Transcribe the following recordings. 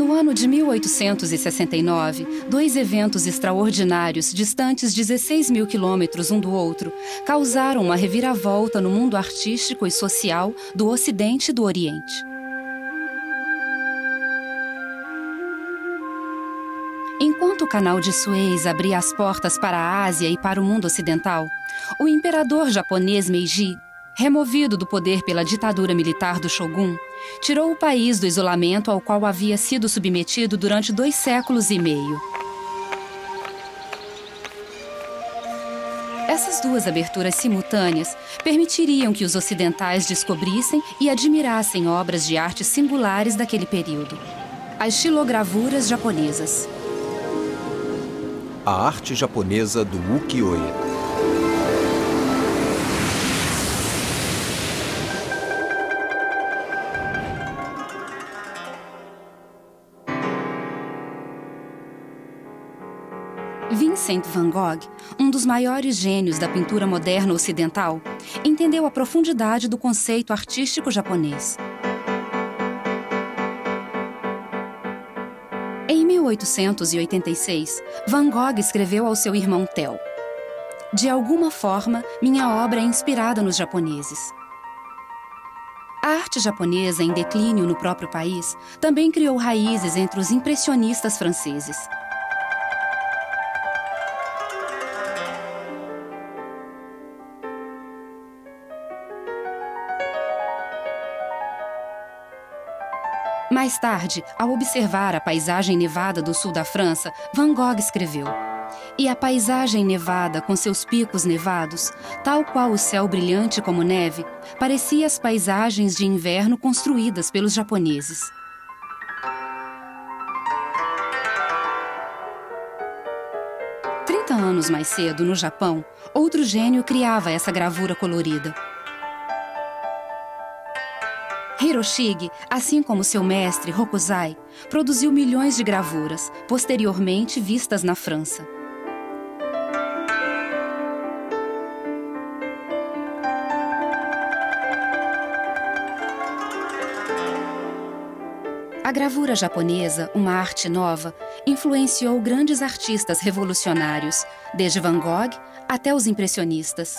No ano de 1869, dois eventos extraordinários, distantes 16 mil quilômetros um do outro, causaram uma reviravolta no mundo artístico e social do Ocidente e do Oriente. Enquanto o Canal de Suez abria as portas para a Ásia e para o mundo ocidental, o imperador japonês Meiji, removido do poder pela ditadura militar do Shogun, tirou o país do isolamento ao qual havia sido submetido durante 2 séculos e meio. Essas duas aberturas simultâneas permitiriam que os ocidentais descobrissem e admirassem obras de arte singulares daquele período. As xilogravuras japonesas. A arte japonesa do ukiyo-e. Vincent van Gogh, um dos maiores gênios da pintura moderna ocidental, entendeu a profundidade do conceito artístico japonês. Em 1886, Van Gogh escreveu ao seu irmão Theo: "De alguma forma, minha obra é inspirada nos japoneses." A arte japonesa, em declínio no próprio país, também criou raízes entre os impressionistas franceses. Mais tarde, ao observar a paisagem nevada do sul da França, Van Gogh escreveu: "E a paisagem nevada com seus picos nevados, tal qual o céu brilhante como neve, parecia as paisagens de inverno construídas pelos japoneses." Trinta anos mais cedo, no Japão, outro gênio criava essa gravura colorida. Hiroshige, assim como seu mestre Hokusai, produziu milhões de gravuras, posteriormente vistas na França. A gravura japonesa, uma arte nova, influenciou grandes artistas revolucionários, desde Van Gogh até os impressionistas.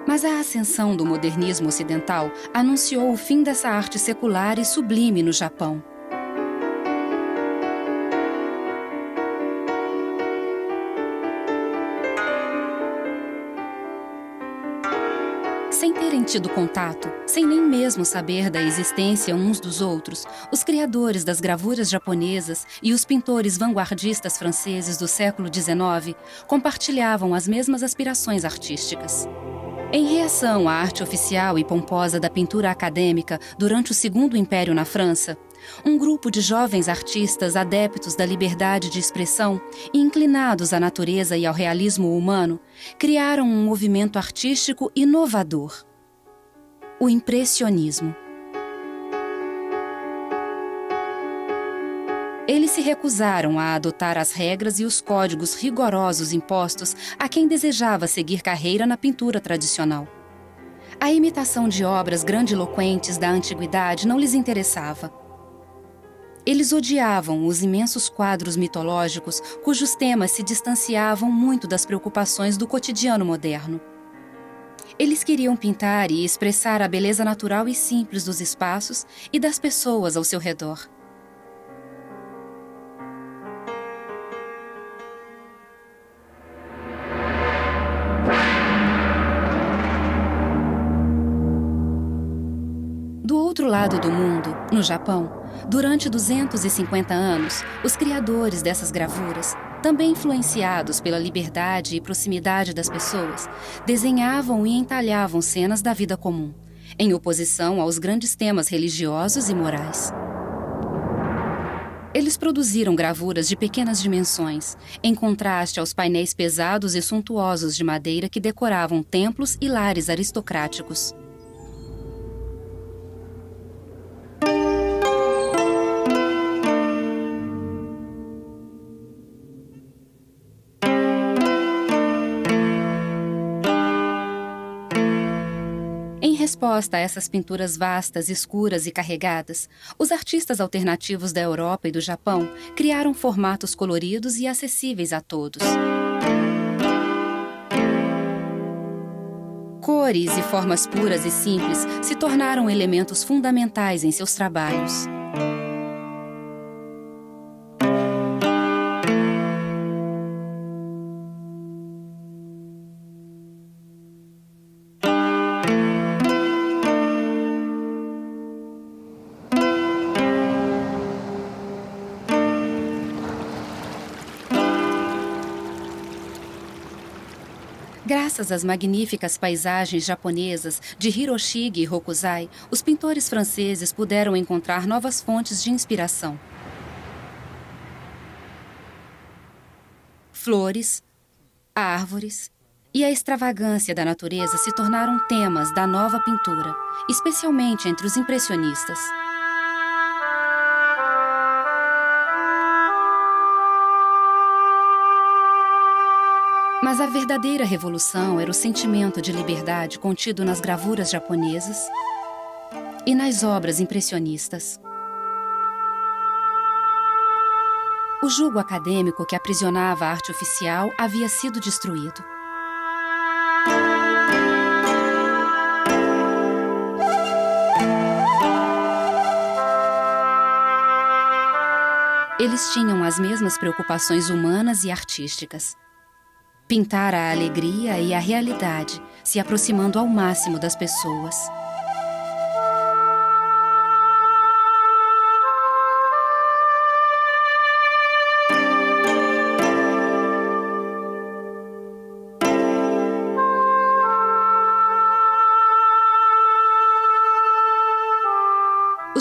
Mas a ascensão do modernismo ocidental anunciou o fim dessa arte secular e sublime no Japão. Sem terem tido contato, sem nem mesmo saber da existência uns dos outros, os criadores das gravuras japonesas e os pintores vanguardistas franceses do século XIX compartilhavam as mesmas aspirações artísticas. Em reação à arte oficial e pomposa da pintura acadêmica durante o Segundo Império na França, um grupo de jovens artistas adeptos da liberdade de expressão e inclinados à natureza e ao realismo humano, criaram um movimento artístico inovador: o impressionismo. Eles se recusaram a adotar as regras e os códigos rigorosos impostos a quem desejava seguir carreira na pintura tradicional. A imitação de obras grandiloquentes da antiguidade não lhes interessava. Eles odiavam os imensos quadros mitológicos cujos temas se distanciavam muito das preocupações do cotidiano moderno. Eles queriam pintar e expressar a beleza natural e simples dos espaços e das pessoas ao seu redor. Do outro lado do mundo, no Japão, durante 250 anos, os criadores dessas gravuras, também influenciados pela liberdade e proximidade das pessoas, desenhavam e entalhavam cenas da vida comum, em oposição aos grandes temas religiosos e morais. Eles produziram gravuras de pequenas dimensões, em contraste aos painéis pesados e suntuosos de madeira que decoravam templos e lares aristocráticos. Em resposta a essas pinturas vastas, escuras e carregadas, os artistas alternativos da Europa e do Japão criaram formatos coloridos e acessíveis a todos. Cores e formas puras e simples se tornaram elementos fundamentais em seus trabalhos. Graças às magníficas paisagens japonesas de Hiroshige e Hokusai, os pintores franceses puderam encontrar novas fontes de inspiração. Flores, árvores e a extravagância da natureza se tornaram temas da nova pintura, especialmente entre os impressionistas. Mas a verdadeira revolução era o sentimento de liberdade contido nas gravuras japonesas e nas obras impressionistas. O jugo acadêmico que aprisionava a arte oficial havia sido destruído. Eles tinham as mesmas preocupações humanas e artísticas. Pintar a alegria e a realidade, se aproximando ao máximo das pessoas.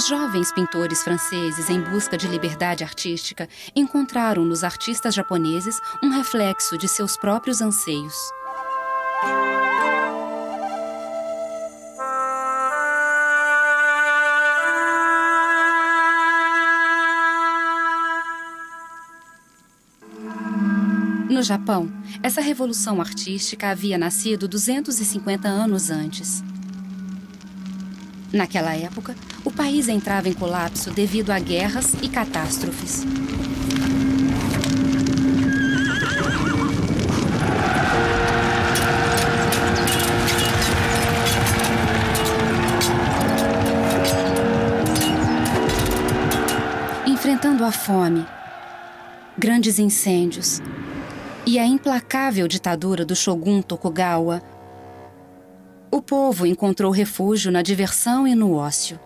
Os jovens pintores franceses, em busca de liberdade artística, encontraram nos artistas japoneses um reflexo de seus próprios anseios. No Japão, essa revolução artística havia nascido 250 anos antes. Naquela época, o país entrava em colapso devido a guerras e catástrofes. Enfrentando a fome, grandes incêndios e a implacável ditadura do Shogun Tokugawa, o povo encontrou refúgio na diversão e no ócio.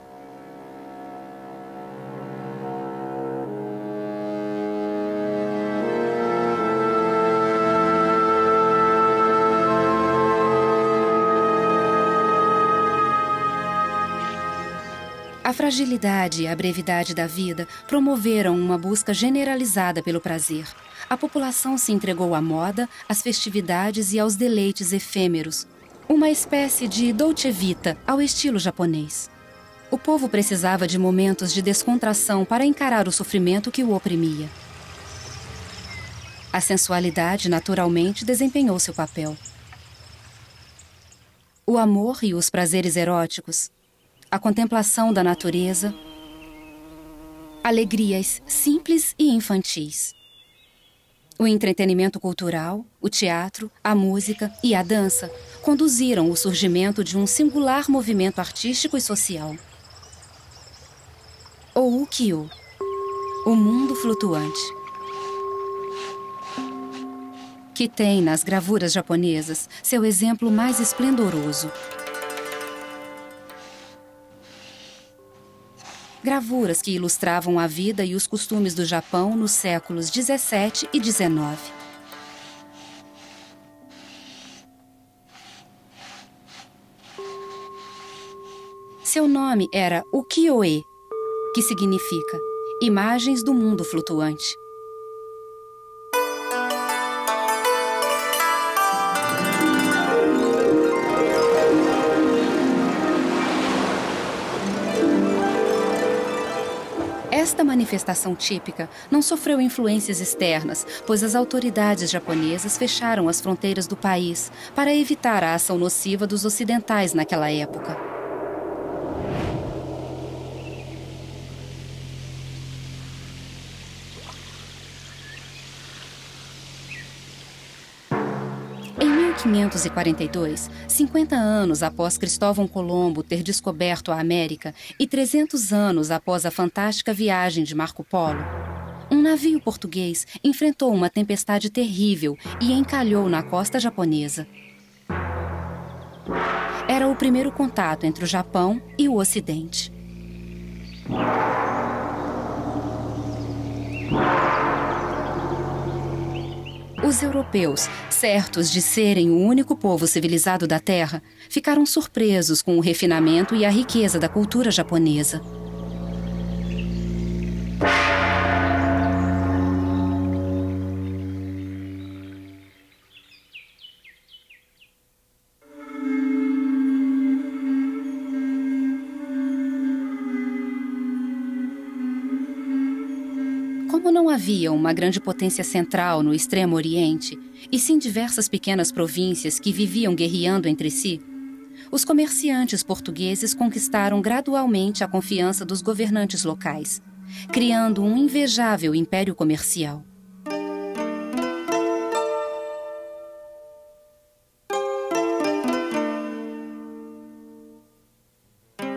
A fragilidade e a brevidade da vida promoveram uma busca generalizada pelo prazer. A população se entregou à moda, às festividades e aos deleites efêmeros. Uma espécie de dolce vita ao estilo japonês. O povo precisava de momentos de descontração para encarar o sofrimento que o oprimia. A sensualidade, naturalmente, desempenhou seu papel. O amor e os prazeres eróticos, a contemplação da natureza, alegrias simples e infantis. O entretenimento cultural, o teatro, a música e a dança conduziram o surgimento de um singular movimento artístico e social. O ukiyo, o mundo flutuante, que tem nas gravuras japonesas seu exemplo mais esplendoroso. Gravuras que ilustravam a vida e os costumes do Japão nos séculos 17 e 19. Seu nome era Ukiyo-e, que significa Imagens do Mundo Flutuante. Esta manifestação típica não sofreu influências externas, pois as autoridades japonesas fecharam as fronteiras do país para evitar a ação nociva dos ocidentais naquela época. Em 1542, 50 anos após Cristóvão Colombo ter descoberto a América e 300 anos após a fantástica viagem de Marco Polo, um navio português enfrentou uma tempestade terrível e encalhou na costa japonesa. Era o primeiro contato entre o Japão e o Ocidente. Os europeus, certos de serem o único povo civilizado da Terra, ficaram surpresos com o refinamento e a riqueza da cultura japonesa. Como não havia uma grande potência central no Extremo Oriente, e sim diversas pequenas províncias que viviam guerreando entre si, os comerciantes portugueses conquistaram gradualmente a confiança dos governantes locais, criando um invejável império comercial.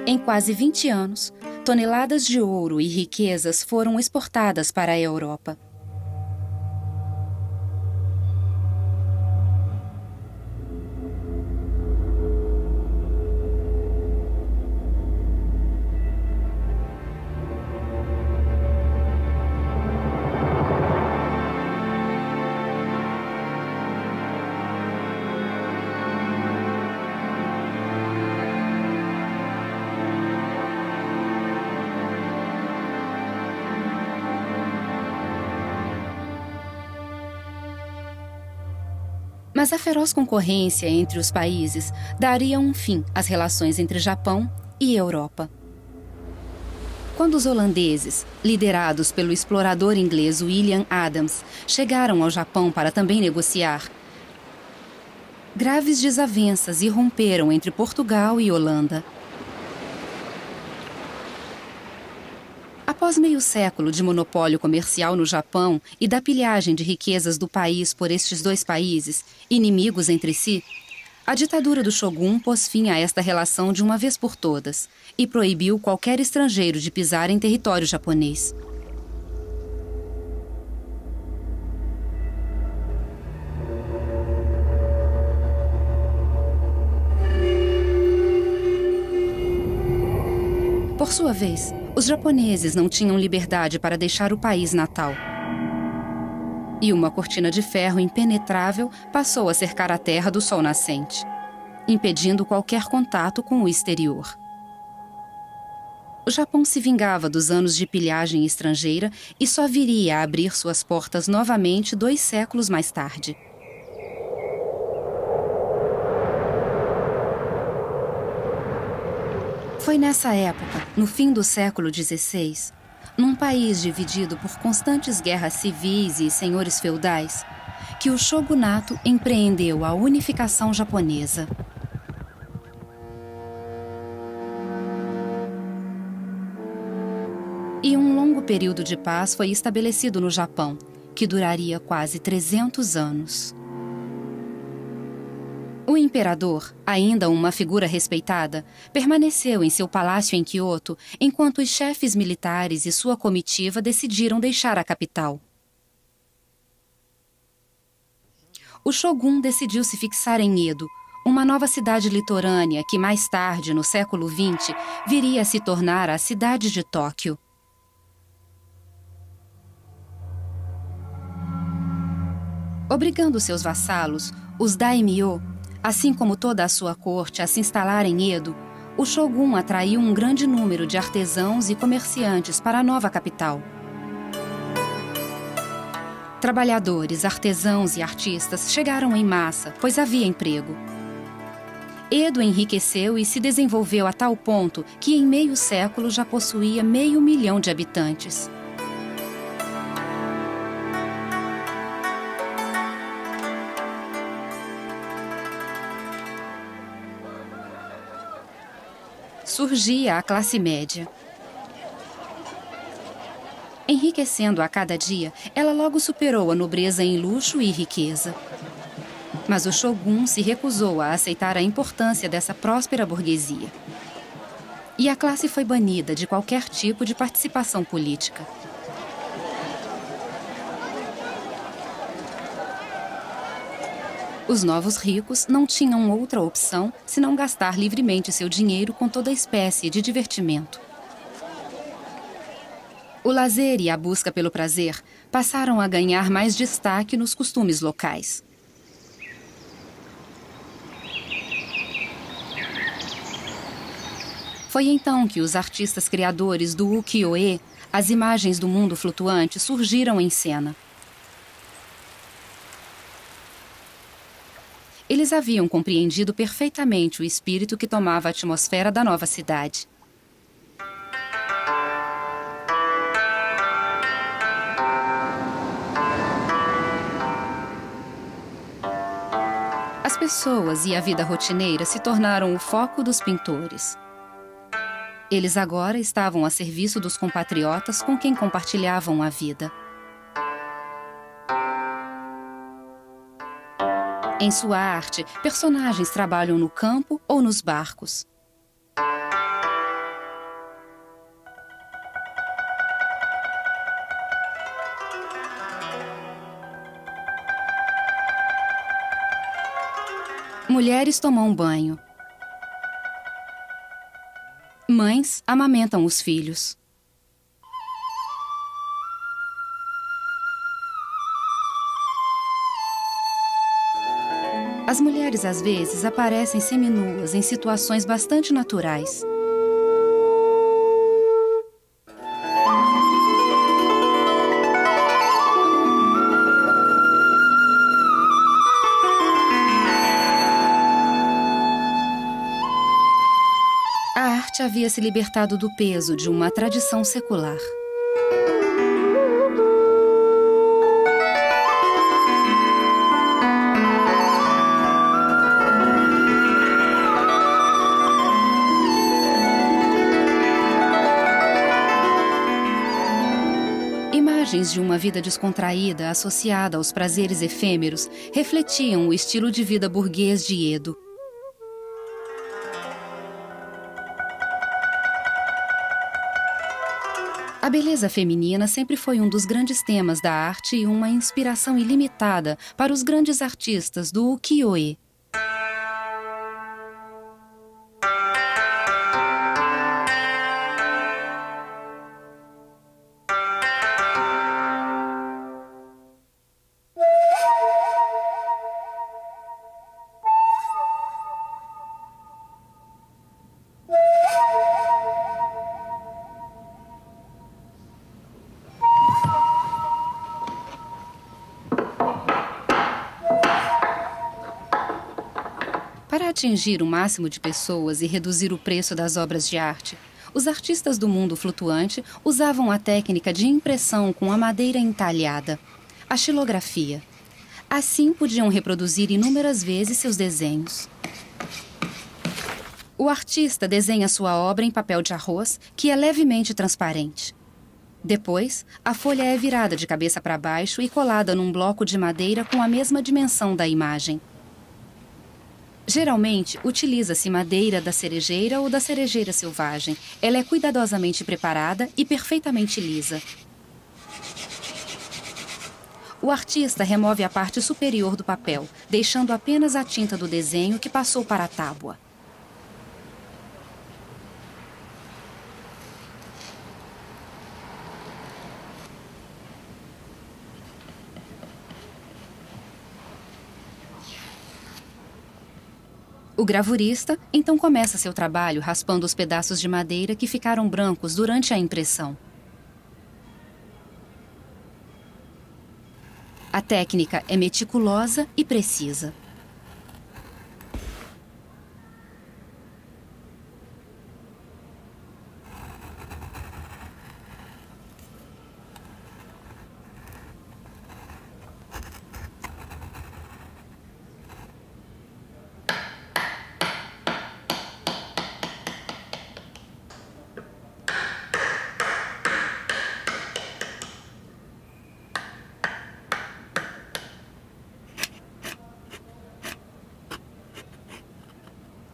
Em quase 20 anos, toneladas de ouro e riquezas foram exportadas para a Europa. Mas a feroz concorrência entre os países daria um fim às relações entre Japão e Europa. Quando os holandeses, liderados pelo explorador inglês William Adams, chegaram ao Japão para também negociar, graves desavenças irromperam entre Portugal e Holanda. Após meio século de monopólio comercial no Japão e da pilhagem de riquezas do país por estes dois países, inimigos entre si, a ditadura do Shogun pôs fim a esta relação de uma vez por todas e proibiu qualquer estrangeiro de pisar em território japonês. Por sua vez, os japoneses não tinham liberdade para deixar o país natal. E uma cortina de ferro impenetrável passou a cercar a terra do sol nascente, impedindo qualquer contato com o exterior. O Japão se vingava dos anos de pilhagem estrangeira e só viria a abrir suas portas novamente 2 séculos mais tarde. Foi nessa época, no fim do século XVI, num país dividido por constantes guerras civis e senhores feudais, que o shogunato empreendeu a unificação japonesa. E um longo período de paz foi estabelecido no Japão, que duraria quase 300 anos. O imperador, ainda uma figura respeitada, permaneceu em seu palácio em Kyoto enquanto os chefes militares e sua comitiva decidiram deixar a capital. O shogun decidiu se fixar em Edo, uma nova cidade litorânea que mais tarde, no século XX, viria a se tornar a cidade de Tóquio. Obrigando seus vassalos, os daimyo, assim como toda a sua corte, a se instalar em Edo, o shogun atraiu um grande número de artesãos e comerciantes para a nova capital. Trabalhadores, artesãos e artistas chegaram em massa, pois havia emprego. Edo enriqueceu e se desenvolveu a tal ponto que em meio século já possuía 500 mil de habitantes. Surgia a classe média. Enriquecendo a cada dia, ela logo superou a nobreza em luxo e riqueza. Mas o shogun se recusou a aceitar a importância dessa próspera burguesia. E a classe foi banida de qualquer tipo de participação política. Os novos ricos não tinham outra opção senão gastar livremente seu dinheiro com toda espécie de divertimento. O lazer e a busca pelo prazer passaram a ganhar mais destaque nos costumes locais. Foi então que os artistas criadores do ukiyo-e, as imagens do mundo flutuante, surgiram em cena. Eles haviam compreendido perfeitamente o espírito que tomava a atmosfera da nova cidade. As pessoas e a vida rotineira se tornaram o foco dos pintores. Eles agora estavam a serviço dos compatriotas com quem compartilhavam a vida. Em sua arte, personagens trabalham no campo ou nos barcos. Mulheres tomam banho. Mães amamentam os filhos. As mulheres, às vezes, aparecem seminuas em situações bastante naturais. A arte havia se libertado do peso de uma tradição secular. Imagens de uma vida descontraída associada aos prazeres efêmeros refletiam o estilo de vida burguês de Edo. A beleza feminina sempre foi um dos grandes temas da arte e uma inspiração ilimitada para os grandes artistas do ukiyo-e. Para atingir o máximo de pessoas e reduzir o preço das obras de arte, os artistas do mundo flutuante usavam a técnica de impressão com a madeira entalhada, a xilografia. Assim podiam reproduzir inúmeras vezes seus desenhos. O artista desenha sua obra em papel de arroz, que é levemente transparente. Depois, a folha é virada de cabeça para baixo e colada num bloco de madeira com a mesma dimensão da imagem. Geralmente, utiliza-se madeira da cerejeira ou da cerejeira selvagem. Ela é cuidadosamente preparada e perfeitamente lisa. O artista remove a parte superior do papel, deixando apenas a tinta do desenho que passou para a tábua. O gravurista então começa seu trabalho raspando os pedaços de madeira que ficaram brancos durante a impressão. A técnica é meticulosa e precisa.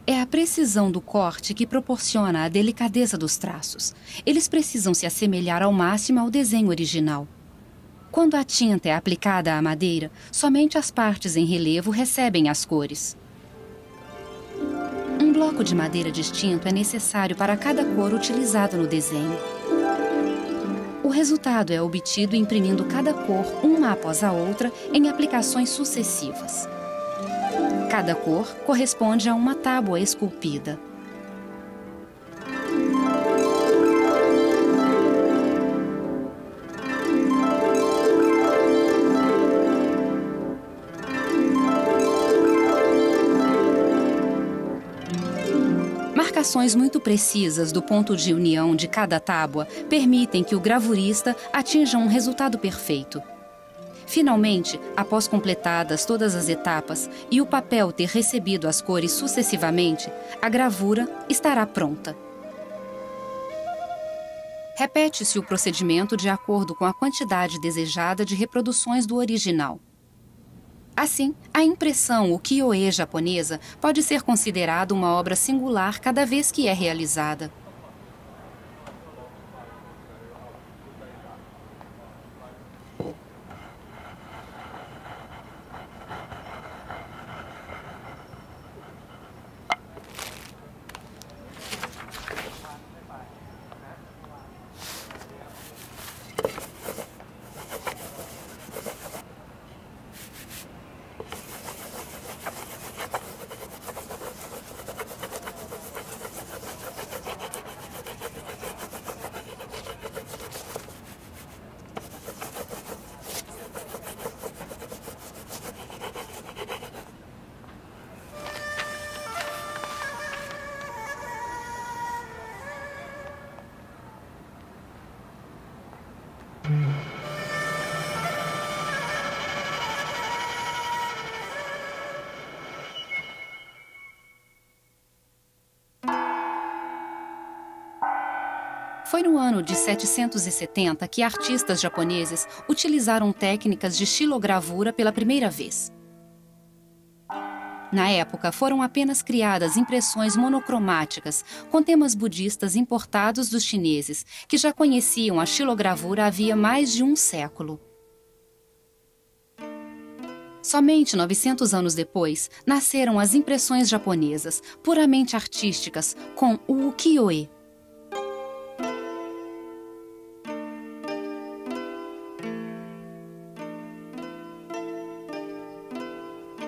É a precisão do corte que proporciona a delicadeza dos traços. Eles precisam se assemelhar ao máximo ao desenho original. Quando a tinta é aplicada à madeira, somente as partes em relevo recebem as cores. Um bloco de madeira distinto é necessário para cada cor utilizada no desenho. O resultado é obtido imprimindo cada cor uma após a outra em aplicações sucessivas. Cada cor corresponde a uma tábua esculpida. Marcações muito precisas do ponto de união de cada tábua permitem que o gravurista atinja um resultado perfeito. Finalmente, após completadas todas as etapas e o papel ter recebido as cores sucessivamente, a gravura estará pronta. Repete-se o procedimento de acordo com a quantidade desejada de reproduções do original. Assim, a impressão ukiyo-e japonesa pode ser considerada uma obra singular cada vez que é realizada. Foi no ano de 770 que artistas japoneses utilizaram técnicas de xilogravura pela primeira vez. Na época, foram apenas criadas impressões monocromáticas com temas budistas importados dos chineses, que já conheciam a xilogravura havia mais de um século. Somente 900 anos depois, nasceram as impressões japonesas, puramente artísticas, com o ukiyo-e.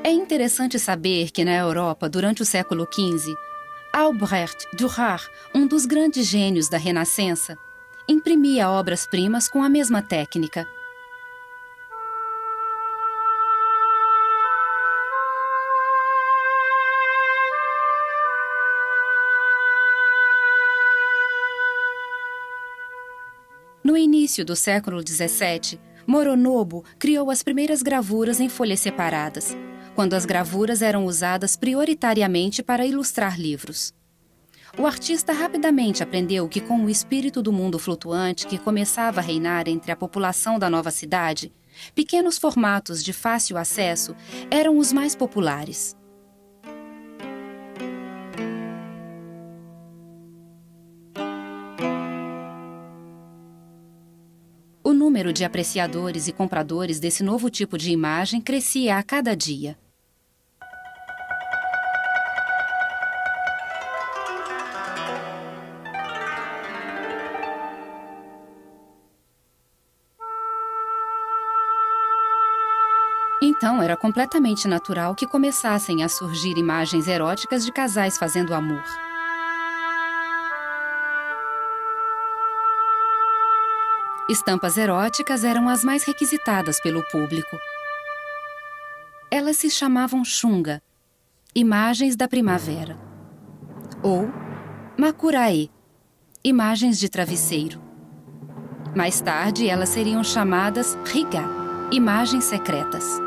É interessante saber que, na Europa, durante o século XV, Albrecht Dürer, um dos grandes gênios da Renascença, imprimia obras-primas com a mesma técnica. No início do século XVII, Moronobu criou as primeiras gravuras em folhas separadas, quando as gravuras eram usadas prioritariamente para ilustrar livros. O artista rapidamente aprendeu que, com o espírito do mundo flutuante que começava a reinar entre a população da nova cidade, pequenos formatos de fácil acesso eram os mais populares. O número de apreciadores e compradores desse novo tipo de imagem crescia a cada dia. Então, Então era completamente natural que começassem a surgir imagens eróticas de casais fazendo amor. Estampas eróticas eram as mais requisitadas pelo público. Elas se chamavam chunga, imagens da primavera, ou makurae, imagens de travesseiro. Mais tarde, elas seriam chamadas riga, imagens secretas.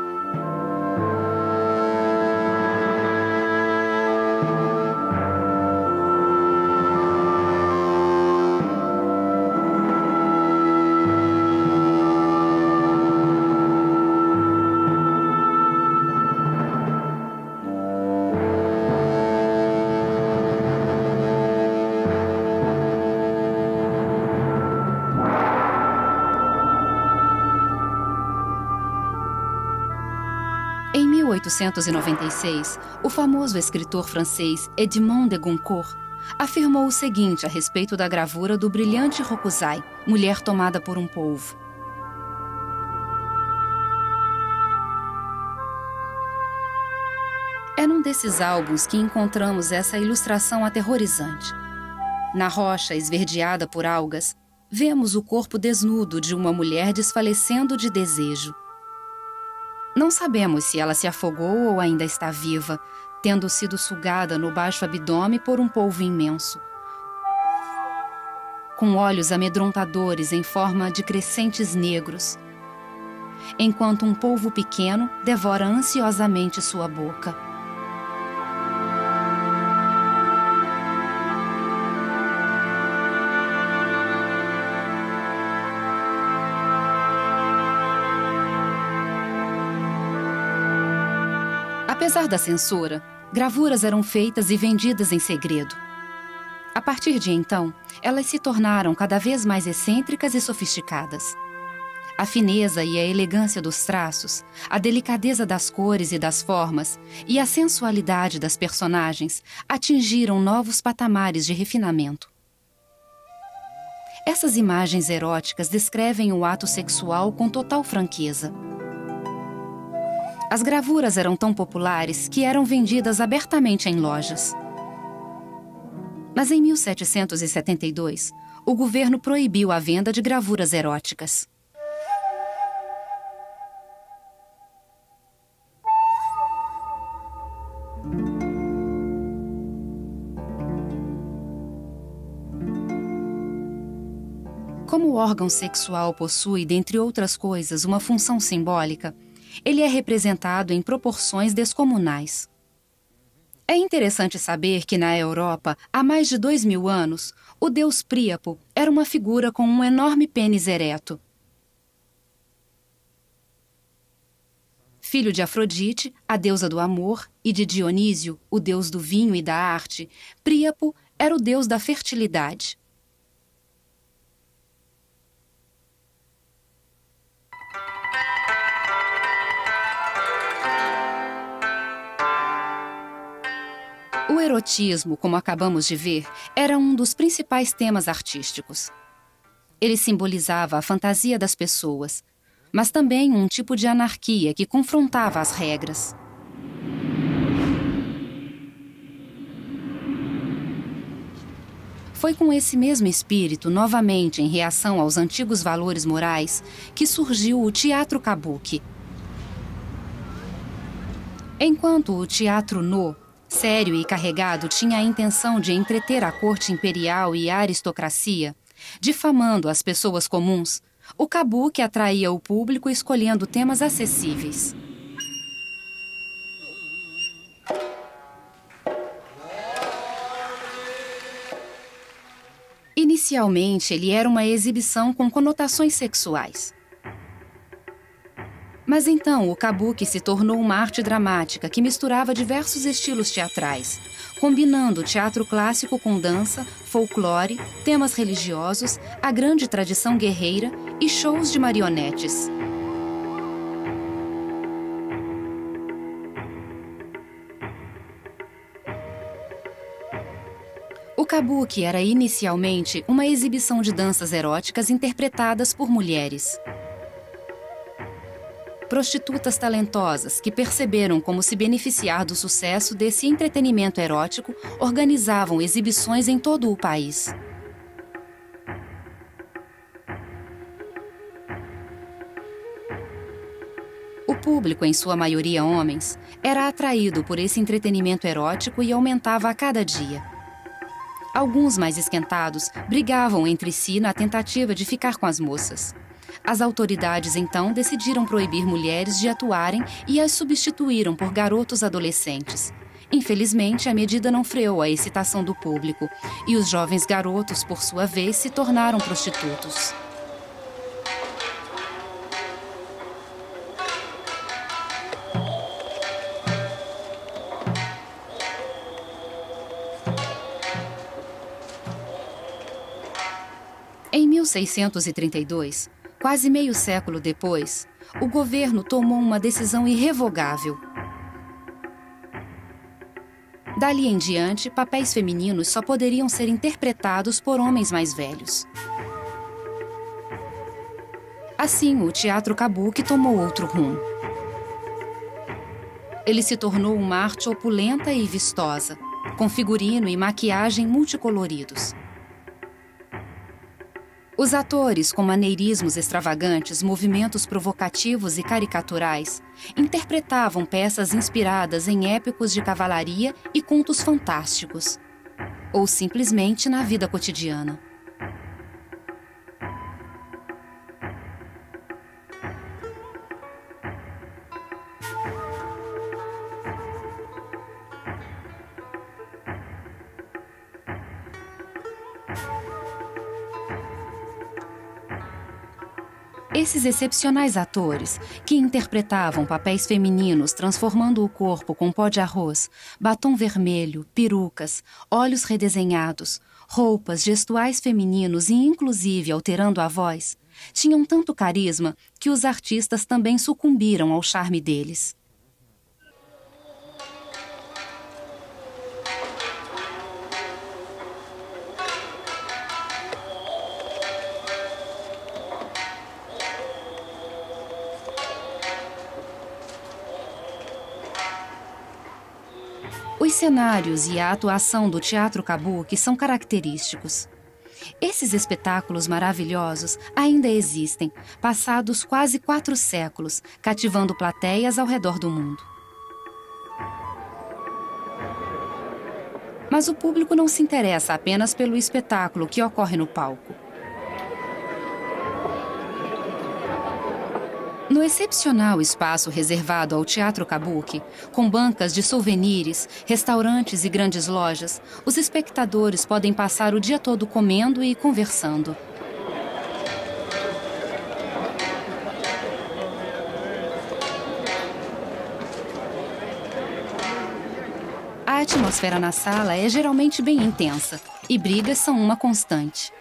Em 1896, o famoso escritor francês Edmond de Goncourt afirmou o seguinte a respeito da gravura do brilhante Hokusai, Mulher Tomada por um Polvo. É num desses álbuns que encontramos essa ilustração aterrorizante. Na rocha esverdeada por algas, vemos o corpo desnudo de uma mulher desfalecendo de desejo. Não sabemos se ela se afogou ou ainda está viva, tendo sido sugada no baixo abdômen por um polvo imenso. Com olhos amedrontadores em forma de crescentes negros, enquanto um polvo pequeno devora ansiosamente sua boca. Apesar da censura, gravuras eram feitas e vendidas em segredo. A partir de então, elas se tornaram cada vez mais excêntricas e sofisticadas. A fineza e a elegância dos traços, a delicadeza das cores e das formas e a sensualidade das personagens atingiram novos patamares de refinamento. Essas imagens eróticas descrevem o ato sexual com total franqueza. As gravuras eram tão populares que eram vendidas abertamente em lojas. Mas em 1772, o governo proibiu a venda de gravuras eróticas. Como o órgão sexual possui, dentre outras coisas, uma função simbólica, ele é representado em proporções descomunais. É interessante saber que na Europa, há mais de 2000 anos, o deus Príapo era uma figura com um enorme pênis ereto. Filho de Afrodite, a deusa do amor, e de Dionísio, o deus do vinho e da arte, Príapo era o deus da fertilidade. O erotismo, como acabamos de ver, era um dos principais temas artísticos. Ele simbolizava a fantasia das pessoas, mas também um tipo de anarquia que confrontava as regras. Foi com esse mesmo espírito, novamente em reação aos antigos valores morais, que surgiu o teatro kabuki. Enquanto o teatro no, sério e carregado, tinha a intenção de entreter a corte imperial e a aristocracia, difamando as pessoas comuns, o kabuki atraía o público escolhendo temas acessíveis. Inicialmente, ele era uma exibição com conotações sexuais. Mas então o kabuki se tornou uma arte dramática que misturava diversos estilos teatrais, combinando teatro clássico com dança, folclore, temas religiosos, a grande tradição guerreira e shows de marionetes. O kabuki era inicialmente uma exibição de danças eróticas interpretadas por mulheres. Prostitutas talentosas que perceberam como se beneficiar do sucesso desse entretenimento erótico organizavam exibições em todo o país. O público, em sua maioria homens, era atraído por esse entretenimento erótico e aumentava a cada dia. Alguns mais esquentados brigavam entre si na tentativa de ficar com as moças. As autoridades, então, decidiram proibir mulheres de atuarem e as substituíram por garotos adolescentes. Infelizmente, a medida não freou a excitação do público, e os jovens garotos, por sua vez, se tornaram prostitutos. Em 1632, quase meio século depois, o governo tomou uma decisão irrevogável. Dali em diante, papéis femininos só poderiam ser interpretados por homens mais velhos. Assim, o teatro kabuki tomou outro rumo. Ele se tornou uma arte opulenta e vistosa, com figurino e maquiagem multicoloridos. Os atores, com maneirismos extravagantes, movimentos provocativos e caricaturais, interpretavam peças inspiradas em épicos de cavalaria e contos fantásticos, ou simplesmente na vida cotidiana. Esses excepcionais atores, que interpretavam papéis femininos transformando o corpo com pó de arroz, batom vermelho, perucas, olhos redesenhados, roupas, gestuais femininos e inclusive alterando a voz, tinham tanto carisma que os artistas também sucumbiram ao charme deles. Os cenários e a atuação do teatro kabuki são característicos. Esses espetáculos maravilhosos ainda existem, passados quase 4 séculos, cativando plateias ao redor do mundo. Mas o público não se interessa apenas pelo espetáculo que ocorre no palco. No excepcional espaço reservado ao teatro kabuki, com bancas de souvenirs, restaurantes e grandes lojas, os espectadores podem passar o dia todo comendo e conversando. A atmosfera na sala é geralmente bem intensa, e brigas são uma constante.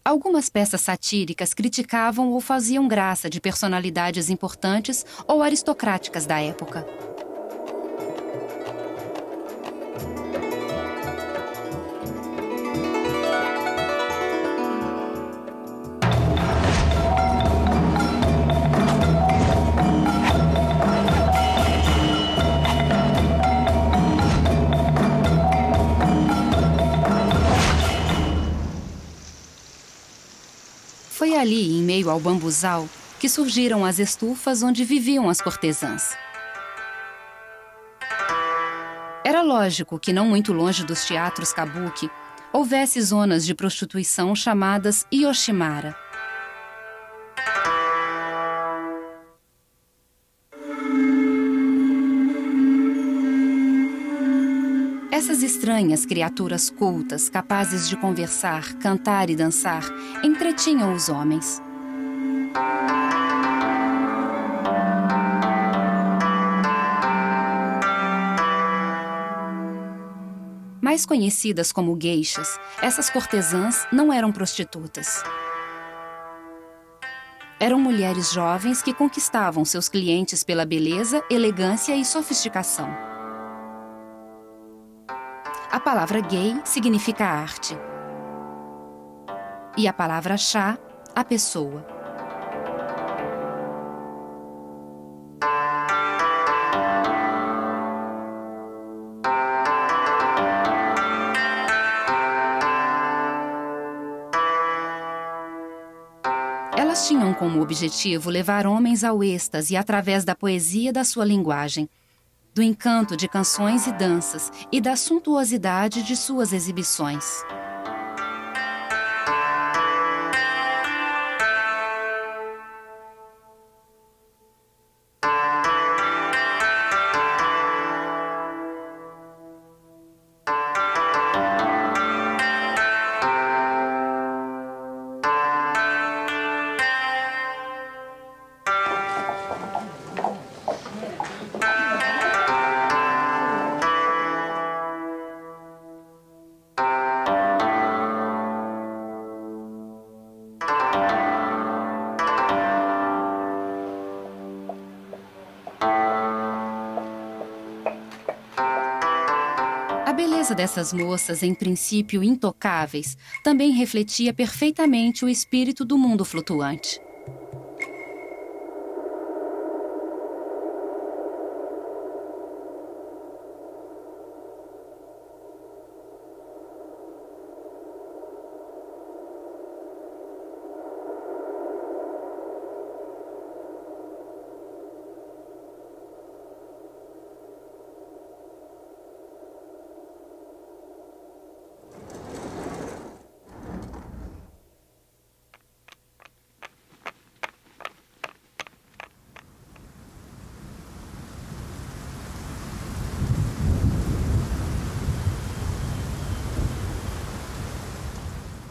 Algumas peças satíricas criticavam ou faziam graça de personalidades importantes ou aristocráticas da época. Foi ali, em meio ao bambuzal, que surgiram as estufas onde viviam as cortesãs. Era lógico que, não muito longe dos teatros kabuki, houvesse zonas de prostituição chamadas Yoshimara. Essas estranhas criaturas cultas, capazes de conversar, cantar e dançar, entretinham os homens. Mais conhecidas como geishas, essas cortesãs não eram prostitutas. Eram mulheres jovens que conquistavam seus clientes pela beleza, elegância e sofisticação. A palavra gay significa arte. E a palavra chá, a pessoa. Elas tinham como objetivo levar homens ao êxtase através da poesia da sua linguagem, do encanto de canções e danças e da suntuosidade de suas exibições. A beleza dessas moças, em princípio intocáveis, também refletia perfeitamente o espírito do mundo flutuante.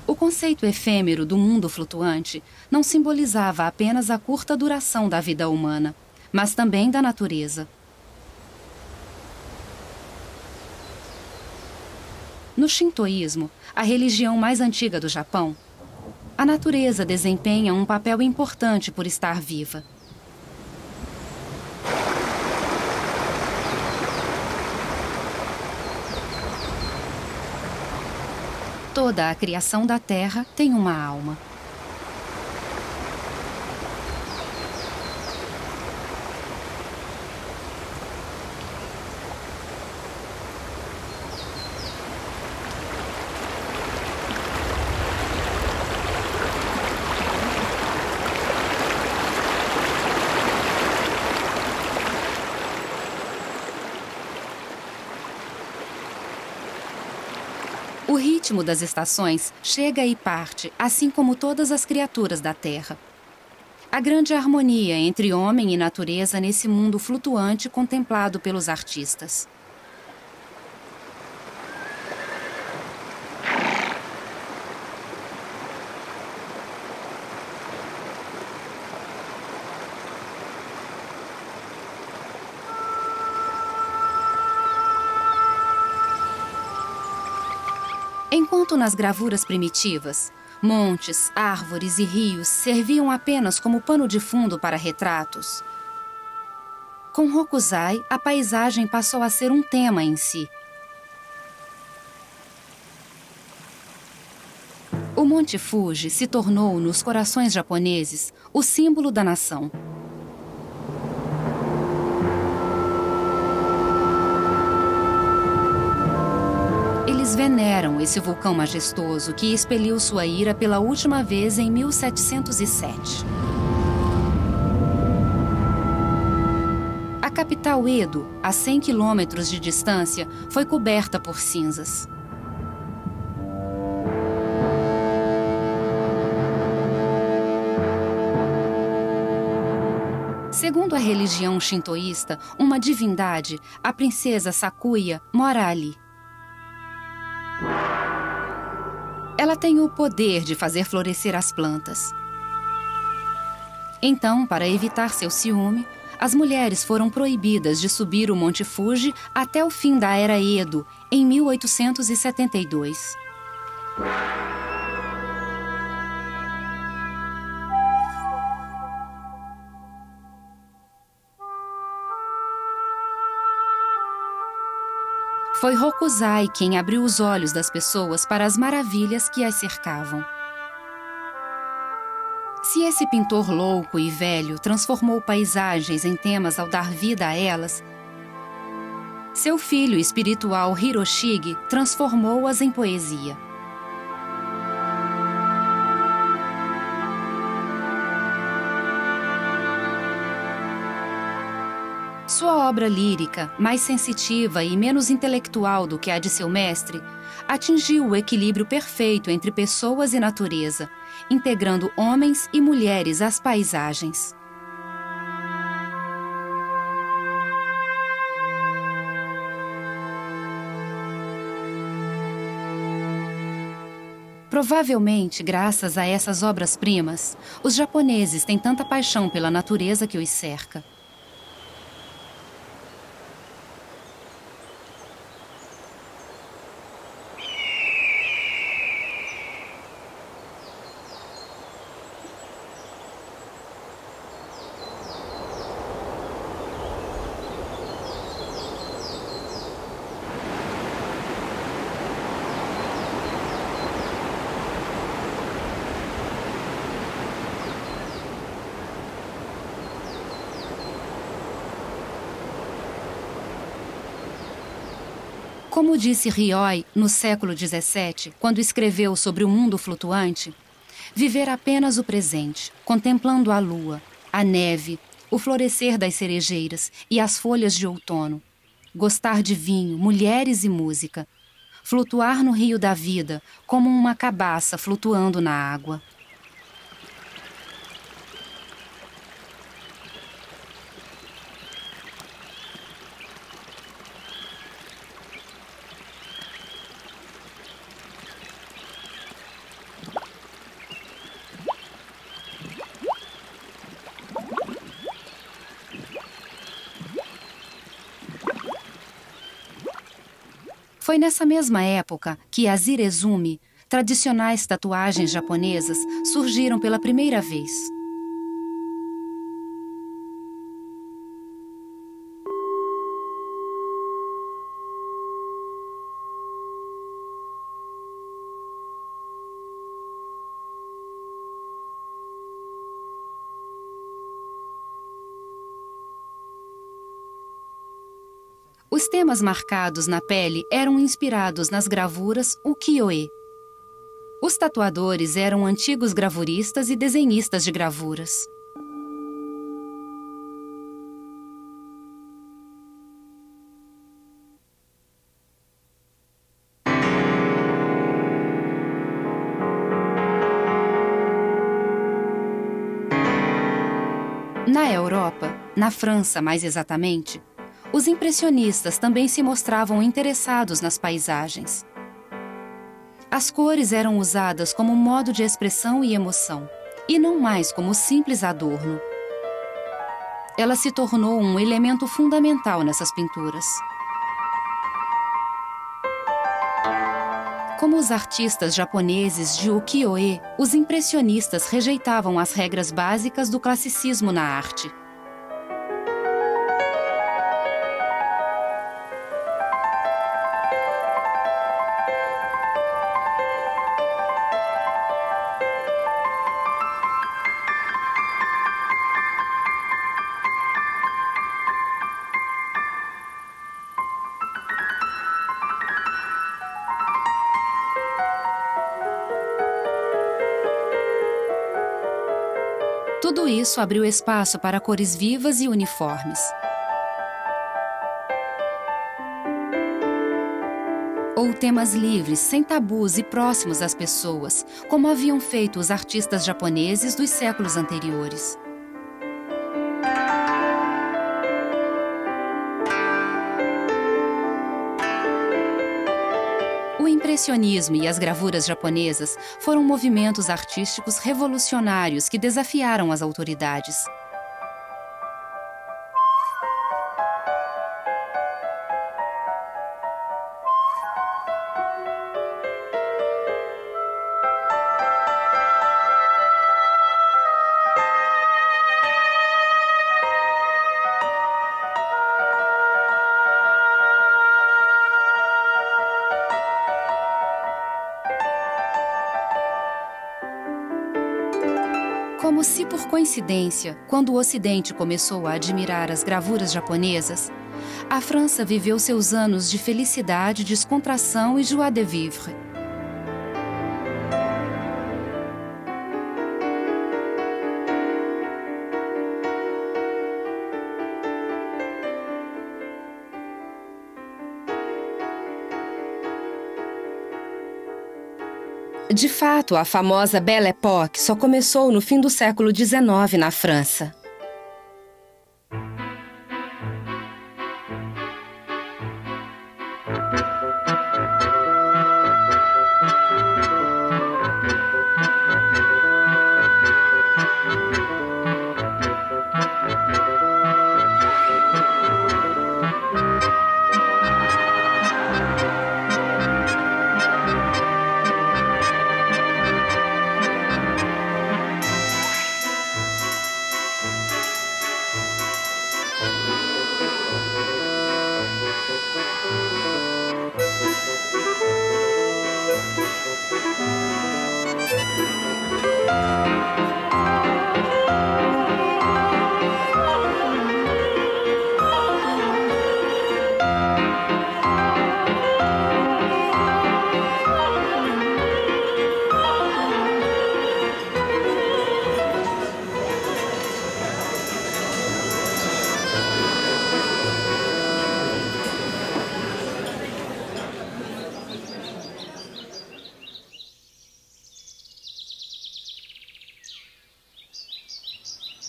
O conceito efêmero do mundo flutuante não simbolizava apenas a curta duração da vida humana, mas também da natureza. No shintoísmo, a religião mais antiga do Japão, a natureza desempenha um papel importante por estar viva. Toda a criação da Terra tem uma alma. O ritmo das estações chega e parte, assim como todas as criaturas da Terra. A grande harmonia entre homem e natureza nesse mundo flutuante contemplado pelos artistas. Enquanto nas gravuras primitivas, montes, árvores e rios serviam apenas como pano de fundo para retratos, com Hokusai, a paisagem passou a ser um tema em si. O Monte Fuji se tornou, nos corações japoneses, o símbolo da nação. Eles veneram esse vulcão majestoso que expeliu sua ira pela última vez em 1707. A capital Edo, a 100 quilômetros de distância, foi coberta por cinzas. Segundo a religião shintoísta, uma divindade, a princesa Sakuya, mora ali. Ela tem o poder de fazer florescer as plantas. Então, para evitar seu ciúme, as mulheres foram proibidas de subir o Monte Fuji até o fim da Era Edo, em 1872. Foi Hokusai quem abriu os olhos das pessoas para as maravilhas que as cercavam. Se esse pintor louco e velho transformou paisagens em temas ao dar vida a elas, seu filho espiritual Hiroshige transformou-as em poesia. Sua obra lírica, mais sensitiva e menos intelectual do que a de seu mestre, atingiu o equilíbrio perfeito entre pessoas e natureza, integrando homens e mulheres às paisagens. Provavelmente, graças a essas obras-primas, os japoneses têm tanta paixão pela natureza que os cerca. Como disse Ryoi no século XVII, quando escreveu sobre o mundo flutuante, viver apenas o presente, contemplando a lua, a neve, o florescer das cerejeiras e as folhas de outono, gostar de vinho, mulheres e música, flutuar no rio da vida como uma cabaça flutuando na água. Foi nessa mesma época que as irezumi, tradicionais tatuagens japonesas, surgiram pela primeira vez. Os temas marcados na pele eram inspirados nas gravuras ukiyo-e. Os tatuadores eram antigos gravuristas e desenhistas de gravuras. Na Europa, na França mais exatamente, os impressionistas também se mostravam interessados nas paisagens. As cores eram usadas como modo de expressão e emoção, e não mais como simples adorno. Ela se tornou um elemento fundamental nessas pinturas. Como os artistas japoneses de ukiyo-e, os impressionistas rejeitavam as regras básicas do classicismo na arte. Tudo isso abriu espaço para cores vivas e uniformes. Ou temas livres, sem tabus e próximos às pessoas, como haviam feito os artistas japoneses dos séculos anteriores. O impressionismo e as gravuras japonesas foram movimentos artísticos revolucionários que desafiaram as autoridades. Como se por coincidência, quando o Ocidente começou a admirar as gravuras japonesas, a França viveu seus anos de felicidade, descontração e joie de vivre. De fato, a famosa Belle Époque só começou no fim do século XIX na França.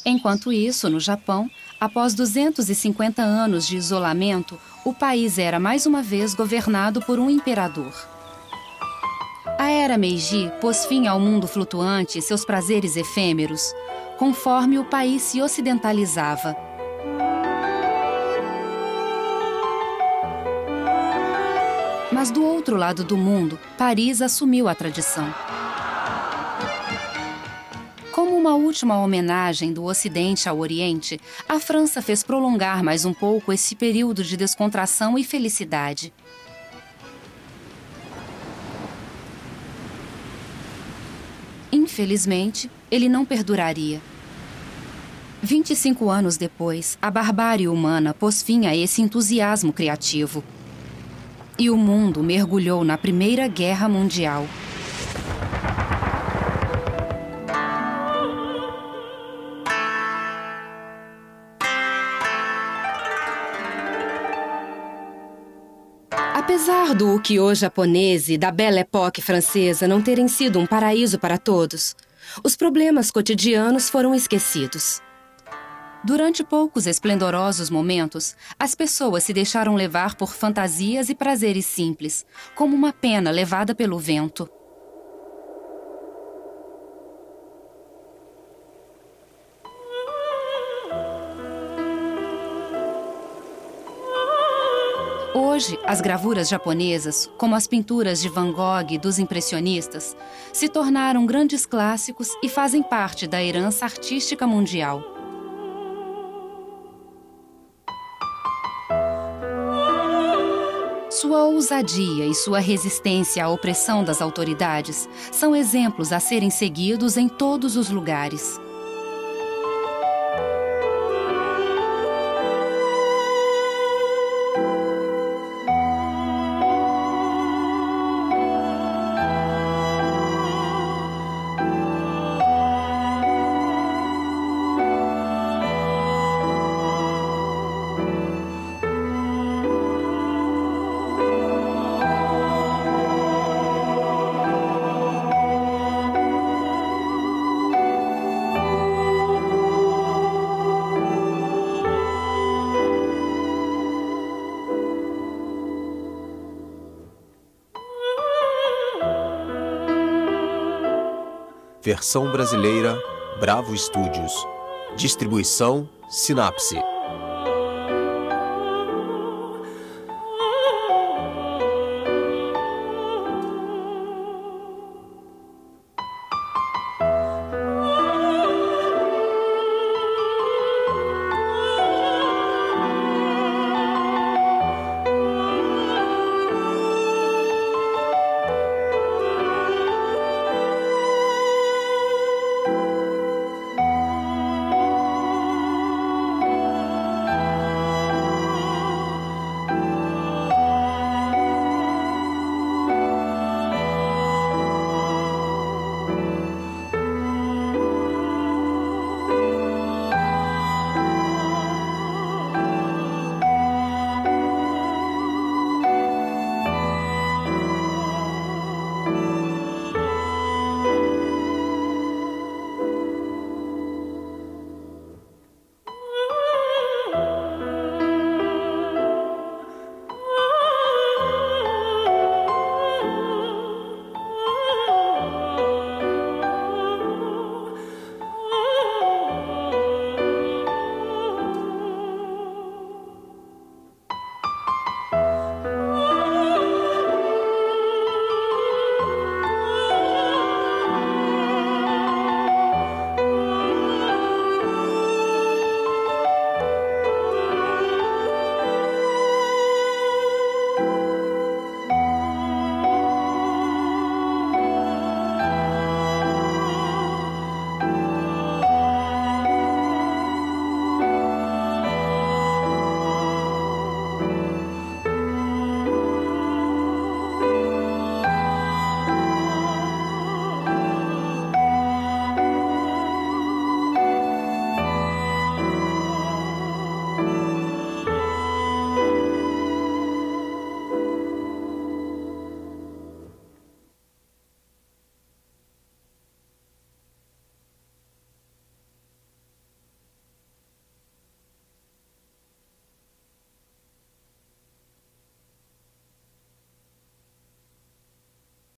Enquanto isso, no Japão, após 250 anos de isolamento, o país era mais uma vez governado por um imperador. A era Meiji pôs fim ao mundo flutuante e seus prazeres efêmeros, conforme o país se ocidentalizava. Mas do outro lado do mundo, Paris assumiu a tradição. Como uma última homenagem do Ocidente ao Oriente, a França fez prolongar mais um pouco esse período de descontração e felicidade. Infelizmente, ele não perduraria. 25 anos depois, a barbárie humana pôs fim a esse entusiasmo criativo. E o mundo mergulhou na Primeira Guerra Mundial. Apesar do ukiyo japonês e da Belle Époque francesa não terem sido um paraíso para todos, os problemas cotidianos foram esquecidos. Durante poucos esplendorosos momentos, as pessoas se deixaram levar por fantasias e prazeres simples, como uma pena levada pelo vento. Hoje, as gravuras japonesas, como as pinturas de Van Gogh e dos impressionistas, se tornaram grandes clássicos e fazem parte da herança artística mundial. Sua ousadia e sua resistência à opressão das autoridades são exemplos a serem seguidos em todos os lugares. Versão brasileira, Bravo Studios. Distribuição, Sinapse.